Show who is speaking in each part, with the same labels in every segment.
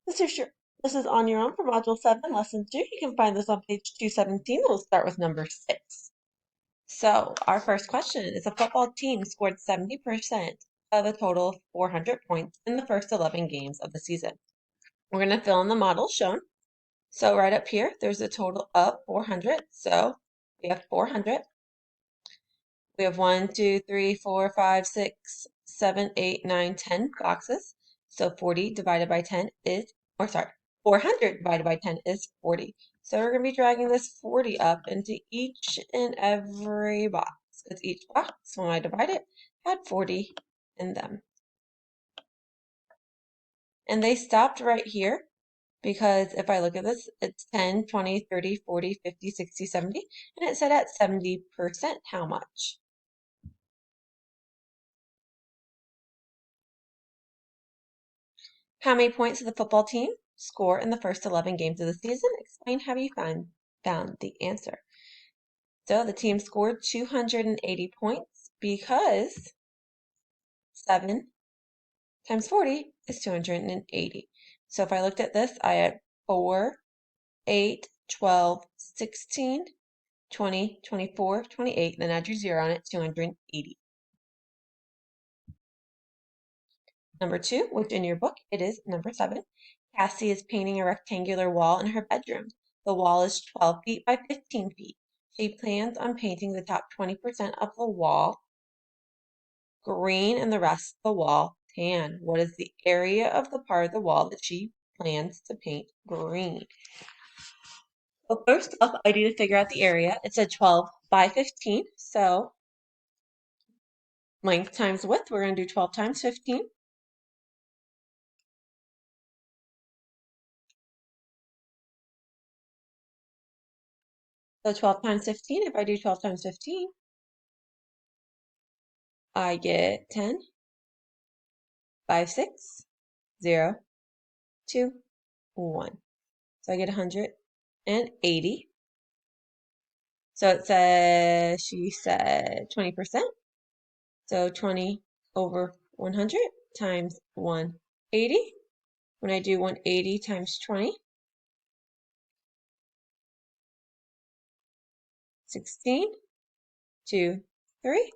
Speaker 1: This is your this is on your own for Module 7, Lesson 2. You can find this on page 217. We'll start with number 6. So our first question is: a football team scored 70% of a total of 400 points in the first 11 games of the season. We're going to fill in the model shown. So right up here, there's a total of 400. So we have 400. We have 1, 2, 3, 4, 5, 6, 7, 8, 9, 10 boxes. So 40 divided by 10 is, 400 divided by 10 is 40. So we're going to be dragging this 40 up into each and every box, because each box, when I divide it, had 40 in them. And they stopped right here because if I look at this, it's 10, 20, 30, 40, 50, 60, 70, and it said at 70% how much? How many points did the football team score in the first 11 games of the season? Explain how you found the answer. So the team scored 280 points because 7 times 40 is 280. So if I looked at this, I had 4, 8, 12, 16, 20, 24, 28, then add your 0 on it, 280. Number 2, which in your book it is number 7. Cassie is painting a rectangular wall in her bedroom. The wall is 12 feet by 15 feet. She plans on painting the top 20% of the wall green and the rest of the wall tan. What is the area of the part of the wall that she plans to paint green? Well, first off, I need to figure out the area. It said 12 by 15, so length times width, we're going to do 12 times 15. So 12 times 15, if I do 12 times 15, I get 10, 5, 6, 0, 2, 1. So I get 180. So it says, she said 20%. So 20 over 100 times 180. When I do 180 times 20, 16, 2, 3,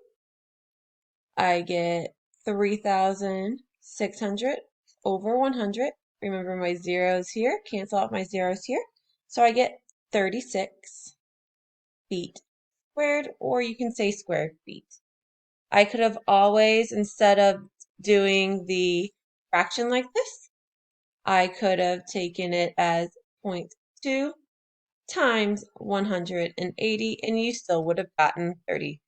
Speaker 1: I get 3,600 over 100. Remember my zeros here, cancel out my zeros here. So I get 36 feet squared, or you can say square feet. I could have always, instead of doing the fraction like this, I could have taken it as 0.2 times 180, and you still would have gotten 36.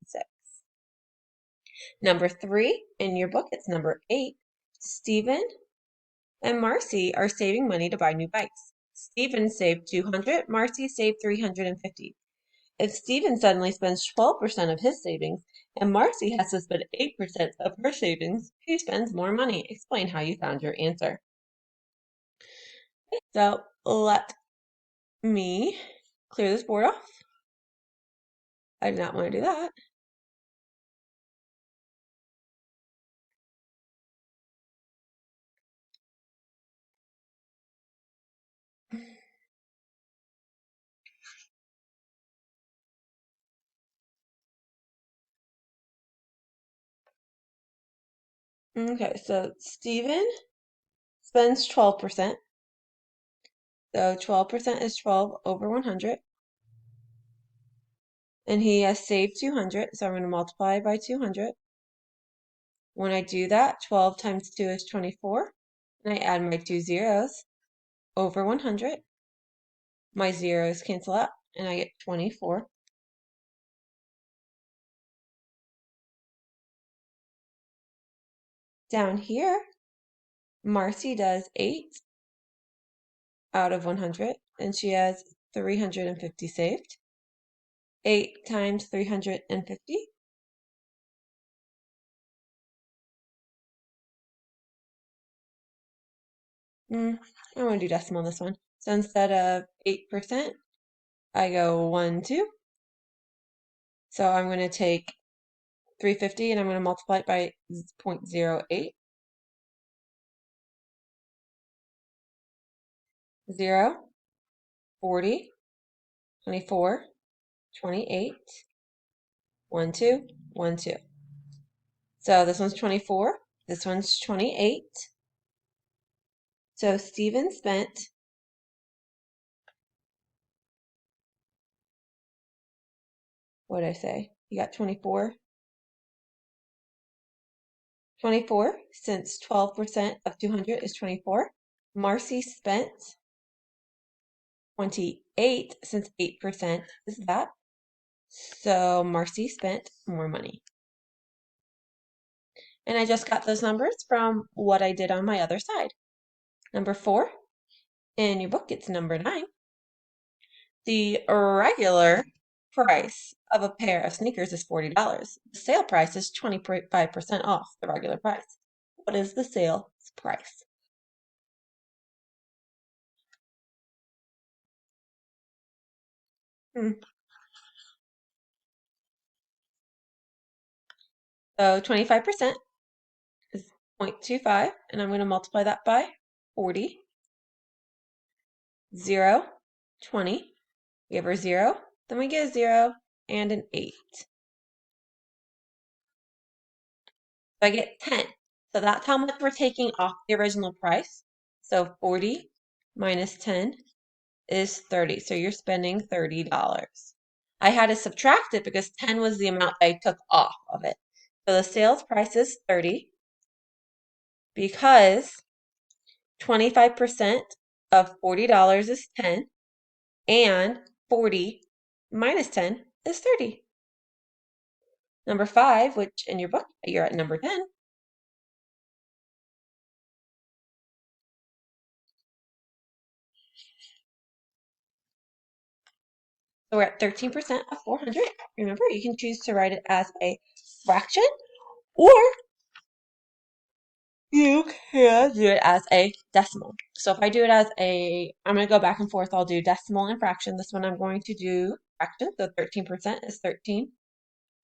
Speaker 1: Number 3 in your book, it's number 8. Stephen and Marcy are saving money to buy new bikes. Stephen saved 200, Marcy saved 350. If Stephen suddenly spends 12% of his savings and Marcy has to spend 8% of her savings, who spends more money? Explain how you found your answer. So let me clear this board off. I do not want to do that. Okay, so Stephen spends 12%. So 12% is 12 over 100. And he has saved 200, so I'm going to multiply by 200. When I do that, 12 times 2 is 24. And I add my 2 zeros over 100. My zeros cancel out, and I get 24. Down here, Marcy does 8 out of 100, and she has 350 saved. 8 times 350. I want to do decimal this one. So instead of 8%, I go 1, 2. So I'm going to take 350 and I'm going to multiply it by 0.08. 0, 40, 24, 28, 1, 2, 1, 2. So this one's 24, this one's 28. So Stephen spent what did I say? You got 24? 24, since 12% of 200 is 24. Marcy spent 28, since 8% is that. So Marcy spent more money. And I just got those numbers from what I did on my other side. Number 4, in your book, it's number 9. The regular price of a pair of sneakers is $40. The sale price is 25% off the regular price. What is the sales price? So 25% is 0.25, and I'm going to multiply that by 40. 0, 20. We have our 0, then we get a 0 and an 8. So I get 10. So that's how much we're taking off the original price. So 40 minus 10 is 30. So you're spending $30. I had to subtract it because 10 was the amount I took off of it. So the sales price is 30 because 25% of $40 is 10 and 40 minus 10 is 30. Number 5, which in your book you're at number 10. So we're at 13% of 400. Remember, you can choose to write it as a fraction, or you can do it as a decimal. So if I do it as I'm going to go back and forth. I'll do decimal and fraction. This one I'm going to do fraction. So 13% is 13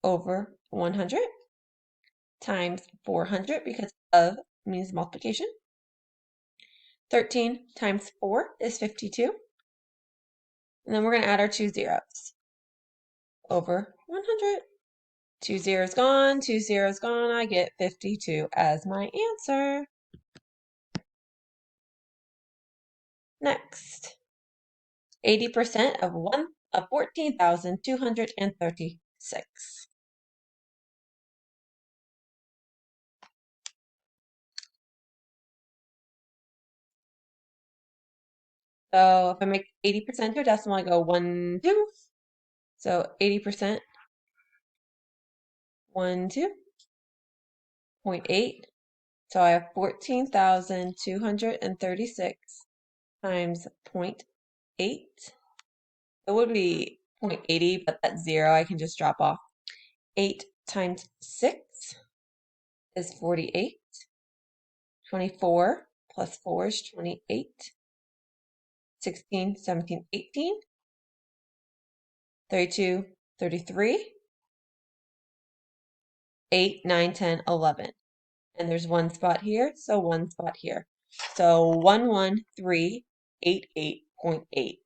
Speaker 1: over 100 times 400 because of means multiplication. 13 times 4 is 52. And then we're going to add our 2 zeros over 100. 2 zeros gone, 2 zeros gone. I get 52 as my answer. Next, 80% of 14,236. So if I make 80% to a decimal, I go 1, 2. So 80%, 1, 2, 0.8. So I have 14,236 times 0.8. It would be 0.80, but that's 0. I can just drop off. 8 times 6 is 48. 24 plus 4 is 28. 16, 17, 18. 32, 33. 8, 9, 10, 11. And there's one spot here, so one spot here. So 11388.8.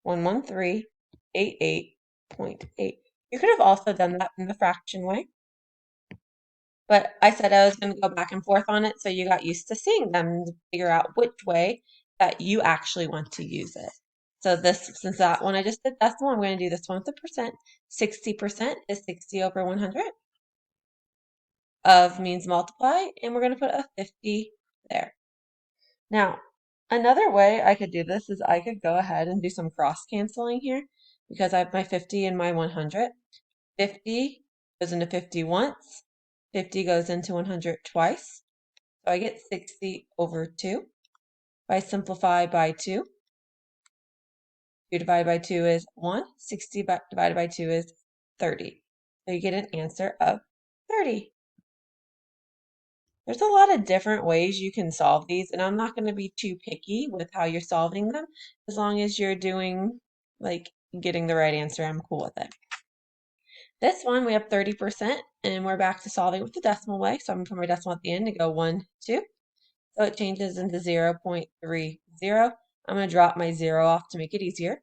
Speaker 1: 11388.8. You could have also done that in the fraction way, but I said I was going to go back and forth on it so you got used to seeing them to figure out which way that you actually want to use it. So this, since that one I just did decimal, I'm going to do this one with the percent. 60% is 60 over 100. Of means multiply, and we're going to put a 50 there. Now, another way I could do this is I could go ahead and do some cross canceling here because I have my 50 and my 100. 50 goes into 50 once, 50 goes into 100 twice. So I get 60 over 2. If I simplify by 2, 2 divided by 2 is 1, 60 divided by 2 is 30. So you get an answer of 30. There's a lot of different ways you can solve these, and I'm not going to be too picky with how you're solving them. As long as you're doing, like, getting the right answer, I'm cool with it. This one, we have 30%, and we're back to solving with the decimal way. So I'm going to put my decimal at the end and go 1, 2. So it changes into 0.30. I'm going to drop my 0 off to make it easier.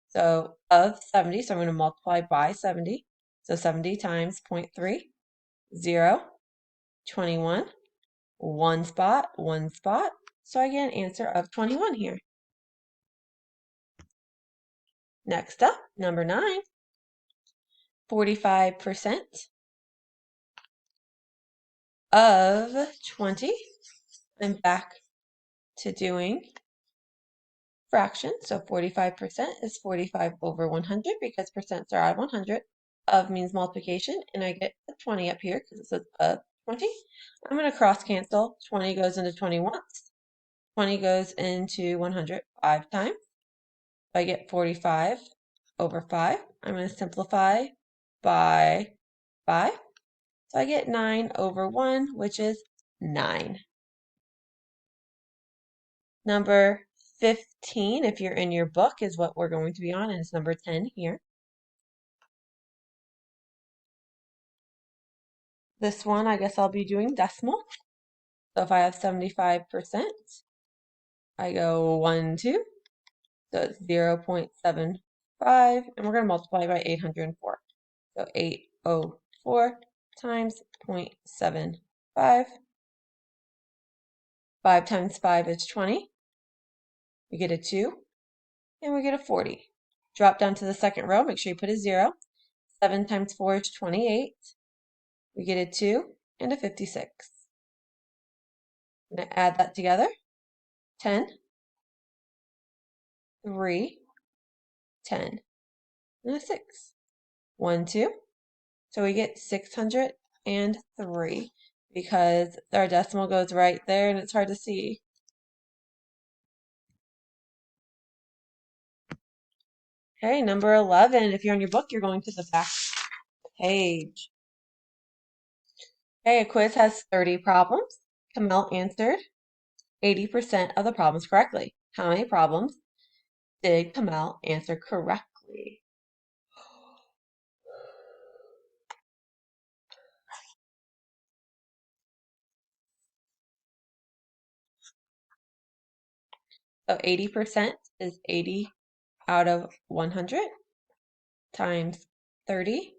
Speaker 1: So of 70, so I'm going to multiply by 70. So 70 times 0.3, 0, 21, one spot, one spot. So I get an answer of 21 here. Next up, number 9, 45% of 20. I'm back to doing fractions. So 45% is 45 over 100 because percents are out of 100. Of means multiplication, and I get a 20 up here because it says of 20. I'm going to cross cancel. 20 goes into 20 once. 20 goes into 100 5 times. I get 45 over 5. I'm going to simplify by 5. So I get 9 over 1, which is 9. Number 15, if you're in your book, is what we're going to be on, and it's number 10 here. This one, I guess I'll be doing decimal. So if I have 75%, I go 1, 2. So it's 0.75, and we're going to multiply by 804. So 804 times 0.75. 5 times 5 is 20. We get a 2, and we get a 40. Drop down to the second row. Make sure you put a 0. 7 times 4 is 28. We get a 2 and a 56. I'm going to add that together. 10, 3, 10, and a 6. 1, 2. So we get 603 because our decimal goes right there and it's hard to see. Okay, number 11. If you're on your book, you're going to the back page. Okay, a quiz has 30 problems. Kamel answered 80% of the problems correctly. How many problems did Kamel answer correctly? So 80% is 80 out of 100 times 30